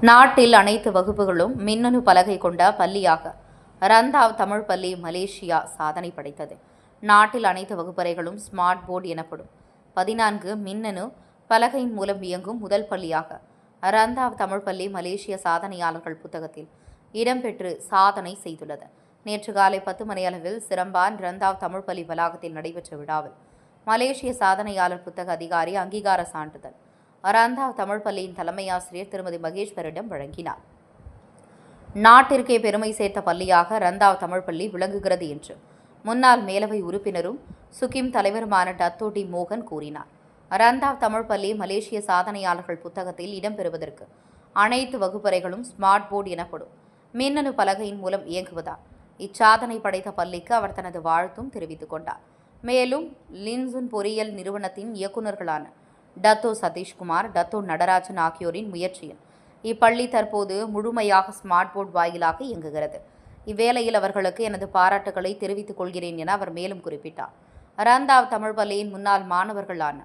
நாட்டில் அனைத்து வகுப்புகளும் மின்னணு பலகை கொண்ட பள்ளியாக ரந்தாவ் தமிழ் பள்ளி மலேசியா சாதனை படைத்தது. நாட்டில் அனைத்து வகுப்பறைகளும் ஸ்மார்ட் போர்டு எனப்படும் 14 மின்னணு பலகையின் மூலம் இயங்கும் முதல் பள்ளியாக ரந்தாவ் தமிழ் பள்ளி மலேசிய சாதனையாளர்கள் புத்தகத்தில் இடம்பெற்று சாதனை செய்துள்ளது. நேற்று காலை 10 மணியளவில் சிரம்பான் ரந்தாவ் தமிழ் பள்ளி வளாகத்தில் நடைபெற்ற விழாவில் மலேசிய சாதனையாளர் புத்தக அதிகாரி அங்கீகார சான்றிதழ் ரந்தாவ் தமிழ் பள்ளியின் தலைமை ஆசிரியர் திருமதி மகேஸ்வரிடம் வழங்கினார். நாட்டிற்கே பெருமை சேர்த்த பள்ளியாக ரந்தாவ் தமிழ் பள்ளி விளங்குகிறது என்று முன்னாள் மேலவை உறுப்பினரும் சுகிம் தலைவருமான டத்தோ டி மோகன் கூறினார். ரந்தாவ் தமிழ் பள்ளி மலேசிய சாதனையாளர்கள் புத்தகத்தில் இடம்பெறுவதற்கு அனைத்து வகுப்பறைகளும் ஸ்மார்ட் போர்டு எனப்படும் மின்னணு பலகையின் மூலம் இயங்குவதால் இச்சாதனை படைத்த பள்ளிக்கு அவர் தனது வாழ்த்தும் தெரிவித்துக் கொண்டார். மேலும் லின்சுன் பொறியியல் நிறுவனத்தின் இயக்குநர்களான டத்தோ சதீஷ்குமார், டத்தோ நடராஜன் ஆகியோரின் முயற்சியில் இப்பள்ளி தற்போது முழுமையாக ஸ்மார்ட் போர்டு வாயிலாக இயங்குகிறது. இவ்வேளையில் அவர்களுக்கு எனது பாராட்டுகளை தெரிவித்துக் கொள்கிறேன் என அவர் மேலும் குறிப்பிட்டார். ரந்தாவ் தமிழ் பள்ளியின் முன்னாள் மாணவர்களான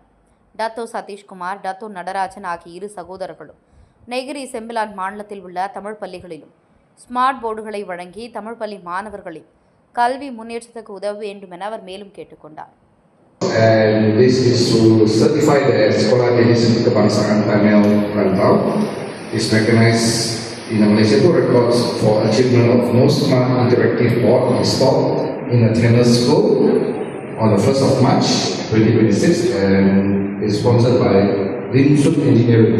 டத்தோ சதீஷ்குமார், டத்தோ நடராஜன் ஆகிய இரு சகோதரர்களும் நெகிரி செம்பிலான் மாநிலத்தில் உள்ள தமிழ் பள்ளிகளிலும் ஸ்மார்ட் போர்டுகளை வழங்கி தமிழ் பள்ளி மாணவர்களின் கல்வி முன்னேற்றத்துக்கு உதவ வேண்டும் என அவர் மேலும் கேட்டுக்கொண்டார். And this is to certify that Sekolah Teknik Kebangsaan Tamil Rantau is recognized in the Malaysia Book Records for achievement of most smart interactive board installed in a tennis school on the 1st of March 2026 and is sponsored by Lim Suk Engineering.